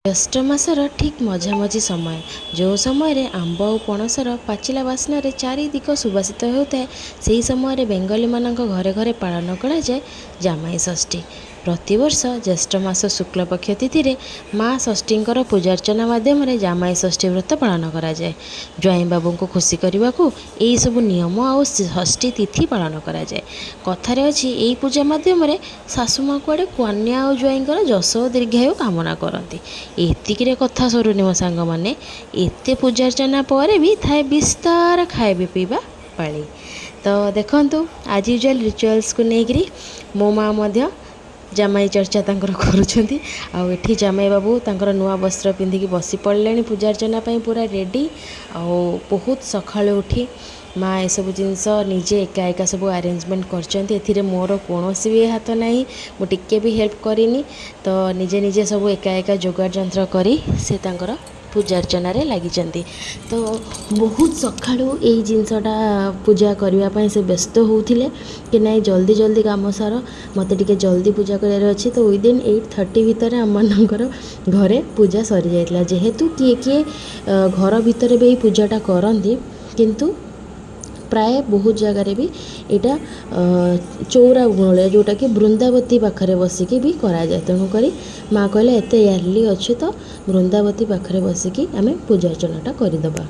ଜ୍ୟେଷ୍ଠ ମାସର ଠିକ୍ ମଝାମଝି ସମୟ, ଯେଉଁ ସମୟରେ ଆମ୍ବ ଆଉ ପଣସର ପାଚିଲା ବାସ୍ନାରେ ଚାରିଦିଗ ସୁବାସିତ ହେଉଥାଏ, ସେହି ସମୟରେ ବେଙ୍ଗଲୀମାନଙ୍କ ଘରେ ଘରେ ପାଳନ କରାଯାଏ ଜାମାଇ ଷଷ୍ଠୀ। ପ୍ରତିବର୍ଷ ଜ୍ୟେଷ୍ଠ ମାସ ଶୁକ୍ଳପକ୍ଷ ତିଥିରେ ମା ଷଷ୍ଠୀଙ୍କର ପୂଜାର୍ଚ୍ଚନା ମାଧ୍ୟମରେ ଜାମାଇ ଷଷ୍ଠୀ ବ୍ରତ ପାଳନ କରାଯାଏ। ଜ୍ୱାଇଁ ବାବୁଙ୍କୁ ଖୁସି କରିବାକୁ ଏହିସବୁ ନିୟମ ଆଉ ଷଷ୍ଠୀ ତିଥି ପାଳନ କରାଯାଏ। କଥାରେ ଅଛି, ଏହି ପୂଜା ମାଧ୍ୟମରେ ଶାଶୁମା କୁଆଡ଼େ କନ୍ୟା ଆଉ ଜ୍ୱାଇଁଙ୍କର ଯଶ ଓ ଦୀର୍ଘାୟୁ କାମନା କରନ୍ତି। ଏତିକିରେ କଥା ସରୁନି ମୋ ସାଙ୍ଗମାନେ, ଏତେ ପୂଜାର୍ଚ୍ଚନା ପରେ ବି ଥାଏ ବିସ୍ତାର ଖାଇବା ପିଇବା ପାଳି। ତ ଦେଖନ୍ତୁ, ଆଜ୍ ୟୁଜୁଆଲ୍ ରିଚୁଆଲ୍ସକୁ ନେଇକରି ମୋ ମା ମଧ୍ୟ ଜାମାଇ ଚର୍ଚ୍ଚା ତାଙ୍କର କରୁଛନ୍ତି। ଆଉ ଏଠି ଜାମାଇ ବାବୁ ତାଙ୍କର ନୂଆ ବସ୍ତ୍ର ପିନ୍ଧିକି ବସି ପଡ଼ିଲେଣି ପୂଜାର୍ଚ୍ଚନା ପାଇଁ, ପୁରା ରେଡ଼ି। ଆଉ ବହୁତ ସକାଳୁ ଉଠି ମା ଏସବୁ ଜିନିଷ ନିଜେ ଏକା ଏକା ସବୁ ଆରେଞ୍ଜମେଣ୍ଟ କରିଛନ୍ତି। ଏଥିରେ ମୋର କୌଣସି ବି ହାତ ନାହିଁ, ମୁଁ ଟିକେ ବି ହେଲ୍ପ କରିନି। ତ ନିଜେ ନିଜେ ସବୁ ଏକା ଏକା ଯୋଗାଡ଼ ଯନ୍ତ୍ର କରି ସେ ତାଙ୍କର ପୂଜାର୍ଚ୍ଚନାରେ ଲାଗିଛନ୍ତି। ତ ବହୁତ ସକାଳୁ ଏଇ ଜିନିଷଟା ପୂଜା କରିବା ପାଇଁ ସେ ବ୍ୟସ୍ତ ହେଉଥିଲେ କି ନାଇଁ ଜଲ୍ଦି ଜଲ୍ଦି କାମ ସାର, ମୋତେ ଟିକେ ଜଲ୍ଦି ପୂଜା କରିବାର ଅଛି। ତ ୱିଦିନ୍ 8:30 ଭିତରେ ଆମମାନଙ୍କର ଘରେ ପୂଜା ସରିଯାଇଥିଲା। ଯେହେତୁ କିଏ କିଏ ଘର ଭିତରେ ବି ଏଇ ପୂଜାଟା କରନ୍ତି, କିନ୍ତୁ ପ୍ରାୟ ବହୁତ ଜାଗାରେ ବି ଏଇଟା ଚଉରା ମୂଳେ ଯେଉଁଟାକି ବୃନ୍ଦାବତୀ ପାଖରେ ବସିକି ବି କରାଯାଏ। ତେଣୁକରି ମା କହିଲେ ଏତେ ୟାର୍ଲି ଅଛି ତ ବୃନ୍ଦାବତୀ ପାଖରେ ବସିକି ଆମେ ପୂଜାର୍ଚ୍ଚନାଟା କରିଦେବା।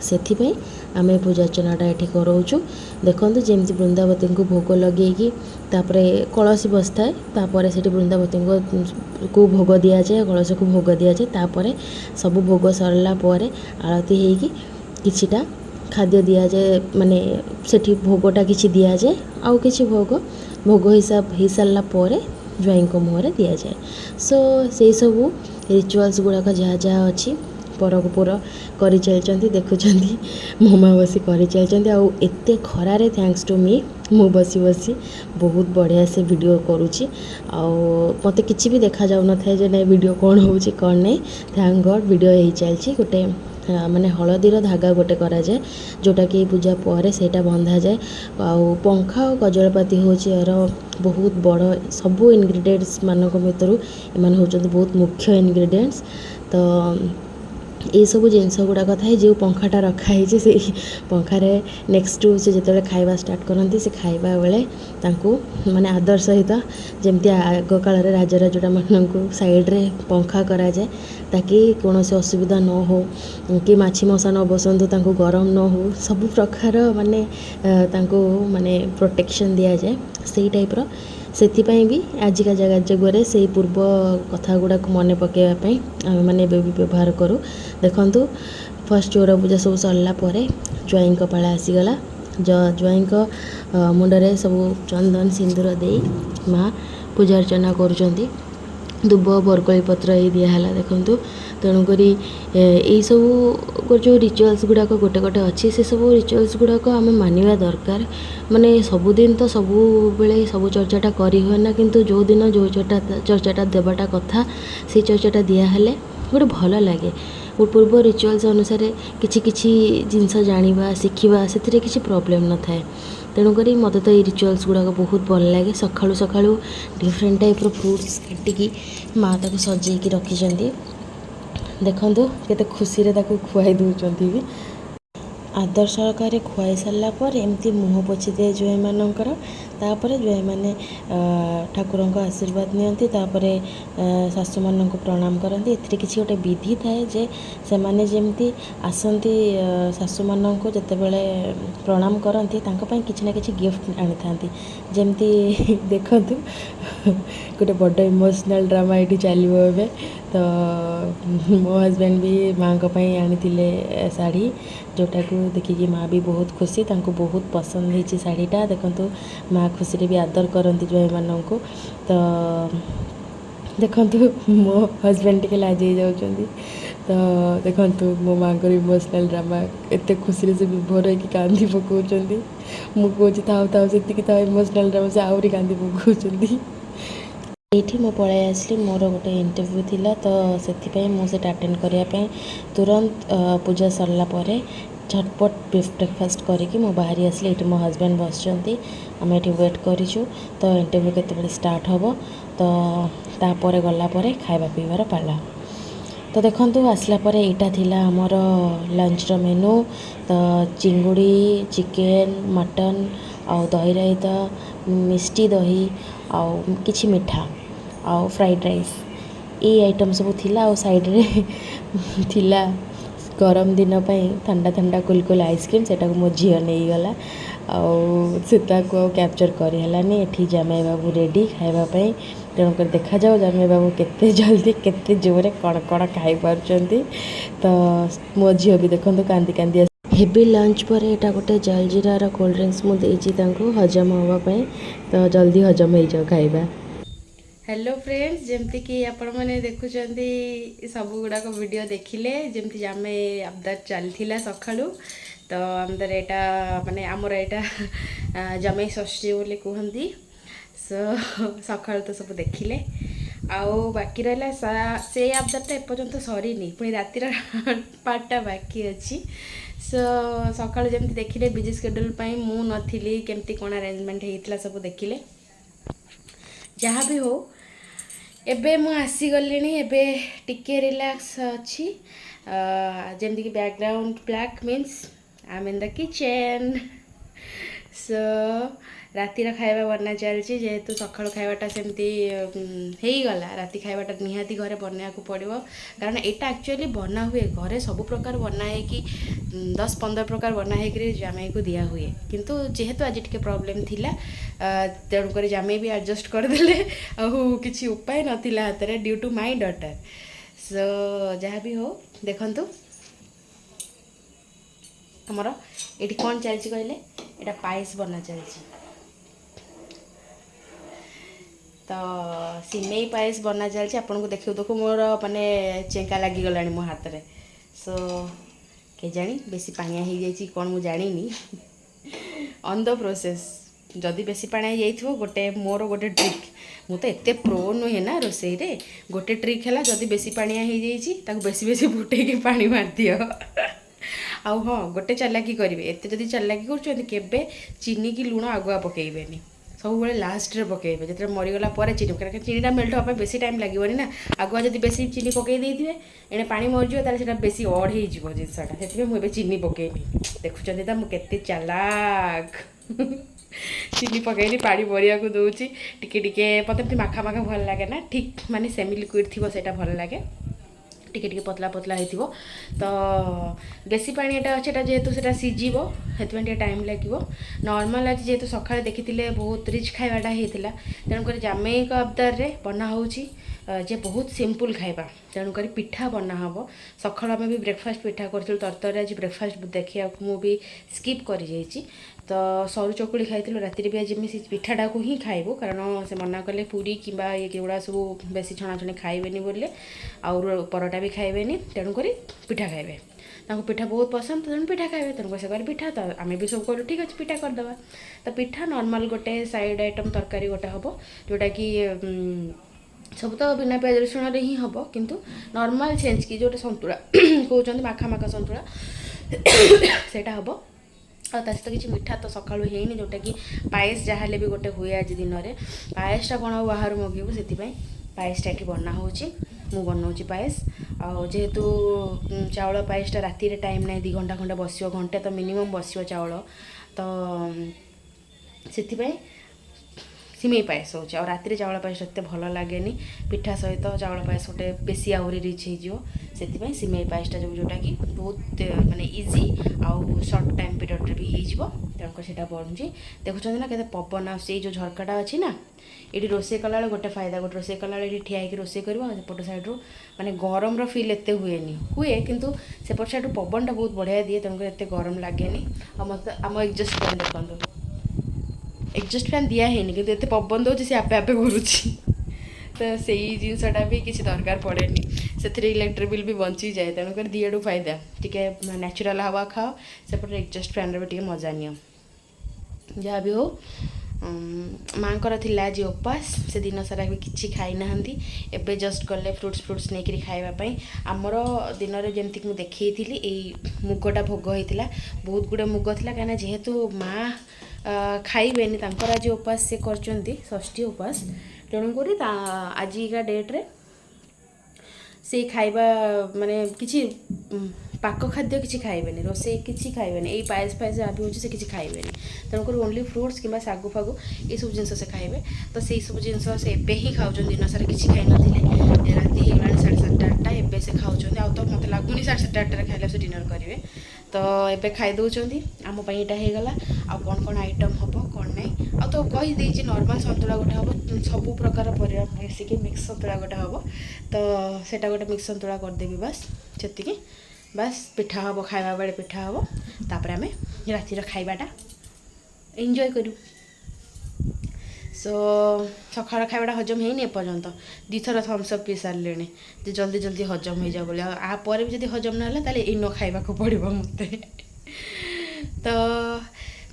ସେଥିପାଇଁ ଆମେ ପୂଜାର୍ଚ୍ଚନାଟା ଏଠି କରାଉଛୁ। ଦେଖନ୍ତୁ, ଯେମିତି ବୃନ୍ଦାବତୀଙ୍କୁ ଭୋଗ ଲଗେଇକି ତାପରେ କଳସୀ ବସିଥାଏ, ତାପରେ ସେଠି ବୃନ୍ଦାବତୀଙ୍କୁ ଭୋଗ ଦିଆଯାଏ, କଳସୀକୁ ଭୋଗ ଦିଆଯାଏ। ତାପରେ ସବୁ ଭୋଗ ସରିଲା ପରେ ଆଳତି ହେଇକି କିଛିଟା ଖାଦ୍ୟ ଦିଆଯାଏ, ମାନେ ସେଠି ଭୋଗଟା କିଛି ଦିଆଯାଏ, ଆଉ କିଛି ଭୋଗ ହେଇସାରିଲା ପରେ ଜ୍ୱାଇଁଙ୍କ ମୁହଁରେ ଦିଆଯାଏ। ସୋ ସେଇସବୁ ରିଚୁଆଲ୍ସ ଗୁଡ଼ାକ ଯାହା ଯାହା ଅଛି ପରକୁ ପର କରିଚାଲିଛନ୍ତି। ଦେଖୁଛନ୍ତି ମୋ ମା ବସି କରିଚାଲିଛନ୍ତି। ଆଉ ଏତେ ଖରାରେ ଥ୍ୟାଙ୍କସ୍ ଟୁ ମି ମୁଁ ବସି ବସି ବହୁତ ବଢ଼ିଆ ସେ ଭିଡ଼ିଓ କରୁଛି। ଆଉ ମୋତେ କିଛି ବି ଦେଖାଯାଉନଥାଏ ଯେ ନାଇଁ ଭିଡ଼ିଓ କ'ଣ ହେଉଛି କ'ଣ ନାହିଁ। ଥ୍ୟାଙ୍କ ଗଡ଼୍ ଭିଡ଼ିଓ ହେଇଚାଲିଛି। ଗୋଟେ ମାନେ ହଳଦୀର ଧାଗା ଗୋଟେ କରାଯାଏ, ଯେଉଁଟାକି ପୂଜା ପରେ ସେଇଟା ବନ୍ଧାଯାଏ। ଆଉ ପଙ୍ଖା ଆଉ କଜଳପାତି ହେଉଛି ଏହାର ବହୁତ ବଡ଼, ସବୁ ଇନଗ୍ରିଡ଼ିଏଣ୍ଟସ୍ ମାନଙ୍କ ଭିତରୁ ଏମାନେ ହେଉଛନ୍ତି ବହୁତ ମୁଖ୍ୟ ଇନଗ୍ରିଡ଼ିଏଣ୍ଟସ୍। ତ ଏଇସବୁ ଜିନିଷ ଗୁଡ଼ାକ ଥାଏ। ଯେଉଁ ପଙ୍ଖାଟା ରଖାହେଇଛି ସେଇ ପଙ୍ଖାରେ ନେକ୍ସଟ ସେ ଯେତେବେଳେ ଖାଇବା ଷ୍ଟାର୍ଟ କରନ୍ତି, ସେ ଖାଇବା ବେଳେ ତାଙ୍କୁ ମାନେ ଆଦର ସହିତ, ଯେମିତି ଆଗ କାଳରେ ରାଜରାଜୁଡ଼ାମାନଙ୍କୁ ସାଇଡ଼ରେ ପଙ୍ଖା କରାଯାଏ ତାକି କୌଣସି ଅସୁବିଧା ନ ହେଉ କି ମାଛି ମଶା ନ ବସନ୍ତୁ, ତାଙ୍କୁ ଗରମ ନ ହେଉ, ସବୁ ପ୍ରକାର ମାନେ ତାଙ୍କୁ ମାନେ ପ୍ରୋଟେକ୍ସନ୍ ଦିଆଯାଏ ସେଇ ଟାଇପ୍ର। ସେଥିପାଇଁ ବି ଆଜିକା ଯୁଗରେ ସେଇ ପୂର୍ବ କଥା ଗୁଡ଼ାକୁ ମନେ ପକାଇବା ପାଇଁ ଆମେମାନେ ଏବେ ବି ବ୍ୟବହାର କରୁ। ଦେଖନ୍ତୁ, ଫାର୍ଷ୍ଟ ଚଉରା ପୂଜା ସବୁ ସରିଲା ପରେ ଜ୍ୱାଇଁଙ୍କ ପାଳ ଆସିଗଲା। ଜ୍ୱାଇଁଙ୍କ ମୁଣ୍ଡରେ ସବୁ ଚନ୍ଦନ ସିନ୍ଦୁର ଦେଇ ମା ପୂଜାର୍ଚ୍ଚନା କରୁଛନ୍ତି। ଦୁବ ବରକୋଳି ପତ୍ର ଏଇ ଦିଆହେଲା। ଦେଖନ୍ତୁ, ତେଣୁକରି ଏଇସବୁ ଯେଉଁ ରିଚୁଆଲ୍ସ ଗୁଡ଼ାକ ଗୋଟେ ଗୋଟେ ଅଛି, ସେସବୁ ରିଚୁଆଲ୍ସ ଗୁଡ଼ାକ ଆମେ ମାନିବା ଦରକାର। ମାନେ ସବୁଦିନ ତ ସବୁବେଳେ ସବୁ ଚର୍ଚ୍ଚାଟା କରିହୁଏ ନା, କିନ୍ତୁ ଯେଉଁଦିନ ଯେଉଁ ଚର୍ଚ୍ଚାଟା ଦେବାଟା କଥା, ସେଇ ଚର୍ଚ୍ଚାଟା ଦିଆହେଲେ ଗୋଟେ ଭଲ ଲାଗେ। ପୂର୍ବ ରିଚୁଆଲ୍ସ ଅନୁସାରେ କିଛି କିଛି ଜିନିଷ ଜାଣିବା ଶିଖିବା, ସେଥିରେ କିଛି ପ୍ରୋବ୍ଲେମ୍ ନଥାଏ। ତେଣୁକରି ମୋତେ ତ ଏଇ ରିଚୁଆଲ୍ସ ଗୁଡ଼ାକ ବହୁତ ଭଲ ଲାଗେ। ସକାଳୁ ସକାଳୁ ଡିଫରେଣ୍ଟ ଟାଇପ୍ର ଫ୍ରୁଟ୍ସ କାଟିକି ମା ତାକୁ ସଜେଇକି ରଖିଛନ୍ତି। ଦେଖନ୍ତୁ କେତେ ଖୁସିରେ ତାକୁ ଖୁଆଇ ଦେଉଛନ୍ତି ବି। ଆଦର ସହକାରେ ଖୁଆଇ ସାରିଲା ପରେ ଏମିତି ମୁହଁ ପୋଛି ଦିଏ ଜ୍ୱାଇଁମାନଙ୍କର। ତାପରେ ଜ୍ୱାଇଁମାନେ ଠାକୁରଙ୍କ ଆଶୀର୍ବାଦ ନିଅନ୍ତି। ତାପରେ ଶାଶୁମାନଙ୍କୁ ପ୍ରଣାମ କରନ୍ତି। ଏଥିରେ କିଛି ଗୋଟେ ବିଧି ଥାଏ ଯେ ସେମାନେ ଯେମିତି ଆସନ୍ତି ଶାଶୁମାନଙ୍କୁ ଯେତେବେଳେ ପ୍ରଣାମ କରନ୍ତି, ତାଙ୍କ ପାଇଁ କିଛି ନା କିଛି ଗିଫ୍ଟ ଆଣିଥାନ୍ତି। ଯେମିତି ଦେଖନ୍ତୁ, ଗୋଟେ ବଡ଼ ଇମୋସନାଲ୍ ଡ୍ରାମା ଏଇଠି ଚାଲିବ ଏବେ। ତ ମୋ ହଜବେଣ୍ଡ ବି ମାଆଙ୍କ ପାଇଁ ଆଣିଥିଲେ ଶାଢ଼ୀ, ଯେଉଁଟାକୁ ଦେଖିକି ମା ବି ବହୁତ ଖୁସି, ତାଙ୍କୁ ବହୁତ ପସନ୍ଦ ହେଇଛି ଶାଢ଼ୀଟା। ଦେଖନ୍ତୁ, ମା ଖୁସିରେ ବି ଆଦର କରନ୍ତି ଜ୍ୱାଇଁମାନଙ୍କୁ। ତ ଦେଖନ୍ତୁ, ମୋ ହଜବେଣ୍ଡ ଟିକେ ଲାଜେଇ ଯାଉଛନ୍ତି। ତ ଦେଖନ୍ତୁ, ମୋ ମାଆଙ୍କର ଇମୋସନାଲ୍ ଡ୍ରାମା, ଏତେ ଖୁସିରେ ସେ ବିଭୋର ହେଇକି କାନ୍ଦି ପକାଉଛନ୍ତି। ମୁଁ କହୁଛି ଥାଉ ଥାଉ, ସେତିକି ଥାଉ ଇମୋସନାଲ୍ ଡ୍ରାମା, ସେ ଆହୁରି କାନ୍ଦି ପକାଉଛନ୍ତି। ଏଇଠି ମୁଁ ପଳାଇ ଆସିଲି, ମୋର ଗୋଟେ ଇଣ୍ଟରଭ୍ୟୁ ଥିଲା, ତ ସେଥିପାଇଁ ମୁଁ ସେଇଟା ଆଟେଣ୍ଡ କରିବା ପାଇଁ ତୁରନ୍ତ ପୂଜା ସରିଲା ପରେ ଝଟପଟ ବ୍ରେକଫାଷ୍ଟ କରିକି ମୁଁ ବାହାରି ଆସିଲି। ଏଇଠି ମୋ ହଜବେଣ୍ଡ ବସିଛନ୍ତି, ଆମେ ଏଠି ୱେଟ୍ କରିଛୁ। ତ ଇଣ୍ଟରଭ୍ୟୁ କେତେବେଳେ ଷ୍ଟାର୍ଟ ହେବ, ତ ତାପରେ ଗଲା ପରେ ଖାଇବା ପିଇବାର ପାଲା। तो देखंतु आसला परे एटा थिला हमर लंच रो मेनू। तो चिंगुड़ी चिकेन मटन आउ दही रायता मिष्टी दही आउ किछि मिठा आउ फ्राइड राइस ये आइटम सब थिला। आउ साइड रे थिला गरम दिन पाई ठंडा ठंडा कुलकुल आइसक्रीम सेटा को मो झियो नहीं गला आउ सेटा को कैप्चर करी हलानी। एठी जामे बाबू रेडी खाइबा पई तेणु कर देखा जाओ जामे बाबू केते जल्दी केते जोरे कण कण खाई पारचंती। तो मो झियो भी देखंतु कांदी कांदी हेवी लंच पर एटा गोटे जलजीरा कोल्ड ड्रिंक्स मु देछि तांको हजम हवा पई। तो जल्दी हजम हो जाओ खाइबा। हेलो फ्रेंड्स जमती कि आपण मैंने देखुं सब गुड़ाक वीडियो देखिले जमती आमे आबदार चलथिला सखाळु। तो आमदार एटा माने आमर एटा जमाई षष्ठी बोली कहती। सो सखाळु तो सब देखिले आउ बाकी रहा से आबदारटा एपर्यंत सरीनी पुणी रातिर पार्टटा बाकी अच्छी। सो सकाळु जमती देखिले बिजी शेड्यूल पाई मु नथिली केमती कोन अरेंजमेंट हेइतला सब देखिले। जहाँ भी हो एबे मु आसी गलिनी एबे टिके रिलैक्स अच्छी। जमती कि background black means I am in the kitchen. So रातिर खाଇବା बना चलची जेहेतु सकाळु खाइबाटा सेमती गला राति खाइबाटा निहाती घरे बनया को पड़िबो कारण एटा एक्चुअली बना हुए घरे सब प्रकार बना है कि 10-15 प्रकार बना है कि जामाई को दिया हुए किंतु जेहेतु आज टिके प्रॉब्लम थिला तेणु कर जामाई भी एडजस्ट कर देले आउ किछि उपाय नथिला हातरे ड्यू टू माय डॉटर। सो जहाँ भी हो देखंतु हमर एठी कोन चलची कहले एटा पायस बना चलची। तो सिमेई पायस बना चलची आपन को देखियो देखो मोर माने चेंका लागी गलानी मो हाथ रे। सो के जानी बेसी पानिया हो जाइए कौन मुझे जानी ऑन द प्रोसेस जदि बेसी पानिया जाइथिबो गोटे मोर गोटे ट्रिक मु तो एते प्रो नुहे ना रोसई रे गोटे ट्रिक है जदि बेसी पानिया हो जाइए ताको बेसी बेसी फुटे के पानी मार दियो आउ हाँ गोटे चालाकी करेंगे एत जदि चालाकी कर चीनी की लुण आगुआ पकेबेनी सब बड़े लास्ट रे पकेबे जो मरीगला चीनी कारण चीनीटा मेल्ट हाँ बेसी टाइम लगे ना आगुआ जब बेसी चीनी पकई देते एणे पानी मरीज ताले बेसी अड हो जिनसटा से मुझे चीनी पकेनी देखुं तो मुझे चालाक चीनी पकईनी पानी मरिया को दूची टिके टिके मत माखा माखा भल लगे ना ठीक माने सेमी लिक्विड थी से भल लगे टिके टिके पतला पतला हो तो बेसी पानीटा अच्छे जेहेतु से सीझो से टाइम लगे नॉर्मल आज जेहेतु सकाଳେ देखी बहुत रिच खाइबाटा होता तेणुक जामाई अबदार रे बना होची जे बहुत सिंपल खाइबा तेणुक पिठा बना हम सकाळ आम भी ब्रेकफास्ट पिठा करूँ तरतर आज ब्रेकफास्ट देखिया मुझे स्किप कर जाइए तो सरू चकुड़ी खाई राति भी आज पिठाटा को ही खाइबू कारण से मना कले पूरी कि ये गुड़ा सब बेसी छणाछणी खाइबेनी बोले आउ परोटा भी खाइबेनी तेणुक पिठा खाइबे पिठा बहुत पसंद तेणु पिठा खाइबे तेणुक से कहे पिठा तो आम भी सब कहूँ ठीक अच्छे पिठा करदे तो पिठा नॉर्मल गोटे साइड आइटम तरकारी गोटे हम जोटा कि सब तो बिना प्याज रसुण ही हम किंतु नॉर्मल चेंज की जो सतुला कहते माखा माखा सतुला सेटा हम और ता सहित किसी मिठा तो सकाळु हेनी जोटा कि पायस जहाँ भी गोटे हुए आज दिन में पायसटा कौन बाहर मगेबू से पायसटा ये बना हो मु बनाऊँगी पायस जेहेतु चाउल पायसटा राति टाइम ना 2 घंटा खंडे बस घंटे तो मिनिमम बस चाउल तो से सिमेई पायस हो राति चाउल पायस एत भल लगे पिठा सहित चाउल पायस गोटे बेसी आहरी रिच हो सिमेई पायसटा जोटा कि बहुत माने इजी आउ सर्ट टाइम पीरियड भी हो तेणुक से बनूँ देखुं ना के पवन आसे जो झरकाटा अच्छी ना ये रोसे कला गोटे फायदा गोटे रोसे कला ठिया होकर रोसे करपट सैड्रु माने गरम फिल एत हुए हुए किंतु सेपट सैड्रु पवनटा बहुत बढ़िया दिए तेणुक एत गरम लगे मत आम एग्जस्ट फैन देखो एग्जस्ट फैन दिया है कि एत पवन दूसरी से आपे आपे घुरुची तो सही जिनसटा भी किसी दरकार पड़े से इलेक्ट्रिक बिल भी बंची जाए तेणुक दिएडू फायदा टिके नेचुरल हवा खाओ सेपटे एग्जस्ट फैन रे मजा नियो जहाँ भी हो माँकर थिला आज उपास से दिन सारा भी किसी खाई ना एबे जस्ट गले फ्रुट्स नहीं करी खाइबापी आमर दिन में जमती मुझे देखी मुगटा भोग होता बहुत गुड़े मुग था कहीं जेहेतु माँ खाइबेनी तांकर आज उपास से करचंती षष्ठी उपास तेणुक आजिका डेट्रे से खाइबा माने किछि पाक खाद्य किछि खाइबेनि रोषेई किछि खाइबेनि एई पायस फायस जहाँ भी होछि से किछि खाइबेनि तेणुकर ओनली फ्रुट्स किंबा सागु फागु ये सब जिनस से खाइबे तो से सब जिनस से एबे ही खाउछन दिन सारा किछि खाइ नथिले राति हेगलानी 7:30 8टा एबे से खाउछन आ तो मते लागुनी 7:30 8टा खाइले से डिनर करिवे तो एबे खाइ दउछंती आम पई एटा हेगला आ कोन आइटम हबो कोन नै आ तो कहि देछि नॉर्मल संतुला गोटे हबो सब प्रकार परिया मिसिकी मिक्स संतुला गोटे हबो तो सेटा गोटे मिक्स संतुला कर देबी बस सेतिकी बस पिठा हबो खाइबा बेले पिठा हबो तापर आमे रातिर खाइबाटा एंजॉय करू सो सकाळ खाइबाटा हजम हेनी एपर्यंत दिथर थम्स अप पी सारे जे जल्दी जल्दी हजम हो जाओ बोले आ पर भी जदि हजम ना होला ताले इनो खाइबा को पड़िबो मते तो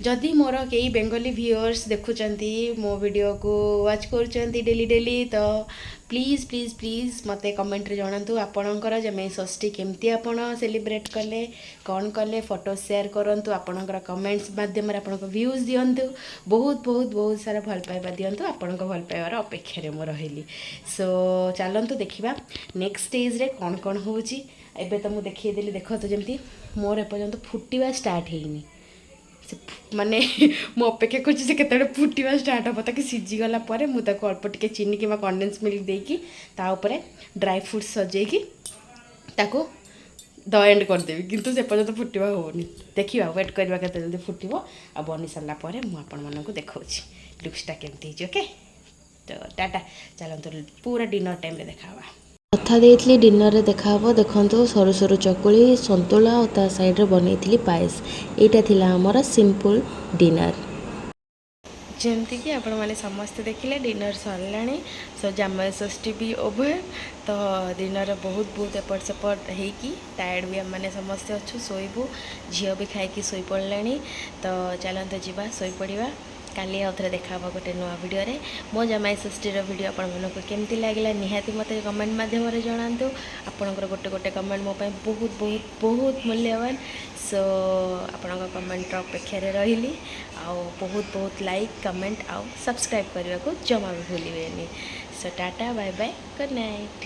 जदि मोर कई बेंगली व्यूअर्स देखुचंती मो वीडियो को वाच करचंती डेली डेली तो प्लीज प्लीज प्लीज मते कमेंट रे जणांतु आपणकर जमाई षष्ठी केमती आपण सेलिब्रेट कले कौन कले फोटो शेयर करंतु आपणकर कमेंट्स माध्यम रे आपणक व्यूज दियंतु बहुत बहुत बहुत सारा भल पाइबा दियंतु आपणक भल पाइबार अपेक्षा रे मो रहिली सो चलंतु देखिबा नेक्स्ट स्टेज रे कौन कौन होउची एबे तो मु देखिए देली देखो तो जेमती मोर एपर्यंत फुटिबा स्टार्ट हेइनी माने मो अपेक्षा कर केते फुटा स्टार्ट हम ताकि सीझीगला मुझे अल्प टिके चीनी कि कंडेन्स मिल्क देकी ता उपरे ड्राई फ्रूट्स सजेकी ताको द एंड करदेवी किंतु से पर्यंत फुटवा होनी देखिए वेट करवा केते जल्दी फुटबो आ बनी सारा पर मु आपण मानक देखाउछि लुक्सटा केमती हिज ओके तो टाटा चलंतु पूरा डिनर टाइम रे देखावा कथा देइथली डिनर रे देखाबो देखंतु सरू सरू चकुली संतुला और ता साइड रे बनैथली पायस एटा थिला हमर सिंपल डिनर जेमती कि आपण माने समस्त देखिले डिनर सरलाणी सो जामाई षष्ठी भी ओभर तो डिनर बहुत बहुत एपट सेपट हेकी टायर्ड भी हम माने समस्त अच्छु सोइबू झियो भी खाइकी सोई पड़लाणी तो चलंत जीवा सोई पड़िबा काली आउ थे देखा गोटे नुआ वीडियो रे मो जामाई षष्ठीर वीडियो आपको केमती लगे निहाती मत कमेंट मध्यम जनातु आपणकर गोटे गोटे कमेंट मो बहुत बहुत बहुत मूल्यवान सो आपण कमेंट अपेक्षा रही आउ बहुत बहुत लाइक कमेंट आउ सब्सक्राइब करने को जमा भी भूलें so tata bye bye good night.